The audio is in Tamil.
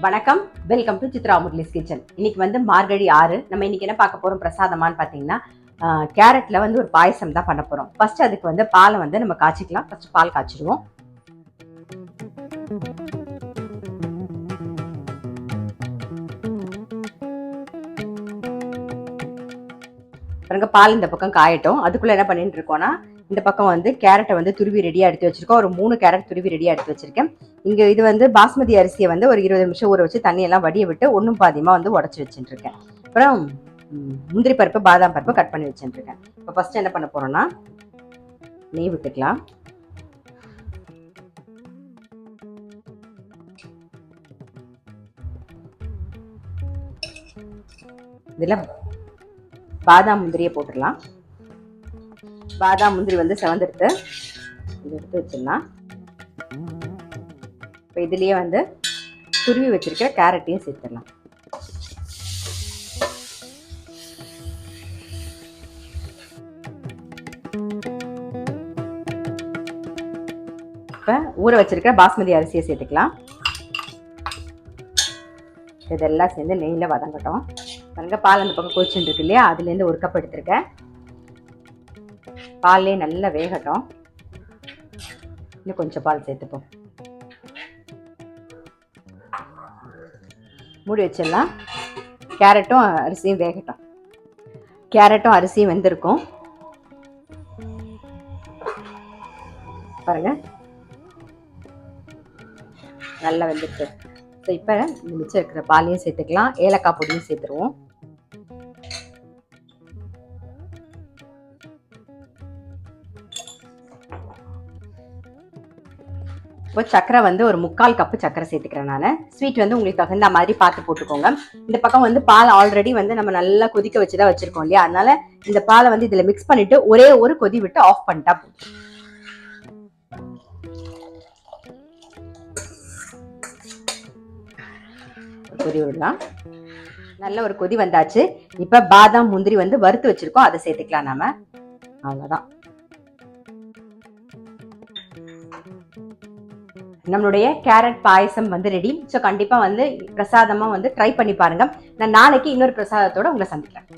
வணக்கம், வெல்கம் டு சித்ரா முட்லிஸ் கிச்சன். இன்னைக்கு வந்து மார்கழி 6. நம்ம இன்னைக்கு என்ன பார்க்க போறோம் பிரசாதமான்னு பார்த்தீங்கன்னா, கேரட்ல வந்து ஒரு பாயசம் தான் பண்ண போறோம். ஃபர்ஸ்ட் அதுக்கு வந்து பாலை வந்து நம்ம காய்ச்சிக்கலாம். First ball காய்ச்சிடுவோம். பாருங்க, பால் இந்த பக்கம் காயட்டும். அதுக்குள்ள என்ன பண்ணிட்டு இருக்கோம்னா, இந்த பக்கம் வந்து கேரட்டை வந்து துருவி ரெடியாக எடுத்து வச்சிருக்கோம். ஒரு 3 கேரட் துருவி ரெடியாக எடுத்து வச்சிருக்கேன். இங்கே இது வந்து பாஸ்மதி அரிசியை வந்து ஒரு 20 நிமிஷம் ஊற வச்சு தண்ணியெல்லாம் வடிய விட்டு ஒன்றும் பாதியமாக வந்து உடச்சி வச்சுட்டு இருக்கேன். அப்புறம் முந்திரி பருப்பு, பாதாம் பருப்பு கட் பண்ணி வச்சுட்டு இருக்கேன். இப்போ ஃபர்ஸ்ட் என்ன பண்ண போறோம்னா, நெய் விட்டுக்கலாம். இதில் பாதாம் முந்திரியை போட்டுடலாம். பாதாம் முந்திரி வந்து செவந்தெடுத்து இதை எடுத்து வச்சிடலாம். இப்போ இதுலேயே வந்து துருவி வச்சிருக்கிற கேரட்டையும் சேர்த்துடலாம். இப்போ ஊற வச்சிருக்கிற பாஸ்மதி அரிசியை சேர்த்துக்கலாம். இதெல்லாம் சேர்ந்து நெய்யில் வதங்கட்டும். பாருங்க, பால் அந்த பக்கம் கொதிச்சுட்டு இருக்கு இல்லையா, அதுலேருந்து ஒரு கப் எடுத்திருக்கேன். பால்லே நல்லா வேகட்டும். இன்னும் கொஞ்சம் பால் சேர்த்துப்போம். மூடி வச்சிடலாம். கேரட்டும் அரிசியும் வேகட்டும். கேரட்டும் அரிசியும் வெந்திருக்கும். பாருங்க, நல்லா வெந்திருக்கு. ஸோ இப்போ மிச்சம் இருக்கிற பாலையும் சேர்த்துக்கலாம். ஏலக்காய் பொடியும் சேர்த்துருவோம். இப்போ சக்கரை வந்து ஒரு 3/4 கப்பு சக்கரை சேர்த்துக்கிறேன் நான். ஸ்வீட் வந்து உங்களுக்கு தகுந்த மாதிரி பார்த்து போட்டுக்கோங்க. இந்த பக்கம் வந்து பால் ஆல்ரெடி வந்து நம்ம நல்லா கொதிக்க வச்சு தான் வச்சிருக்கோம் இல்லையா, அதனால இந்த பாலை வந்து இதில் மிக்ஸ் பண்ணிட்டு ஒரே ஒரு கொதி விட்டு ஆஃப் பண்ணிட்டா போதும். கொதி விடலாம். நல்ல ஒரு கொதி வந்தாச்சு. இப்ப பாதாம் முந்திரி வந்து வறுத்து வச்சிருக்கோம், அதை சேர்த்துக்கலாம் நாம. அவ்வளவுதான், நம்மளுடைய கேரட் பாயசம் வந்து ரெடி. ஸோ கண்டிப்பா வந்து பிரசாதமா வந்து ட்ரை பண்ணி பாருங்க. நான் நாளைக்கு இன்னொரு பிரசாதத்தோட உங்களை சந்திக்கிறேன்.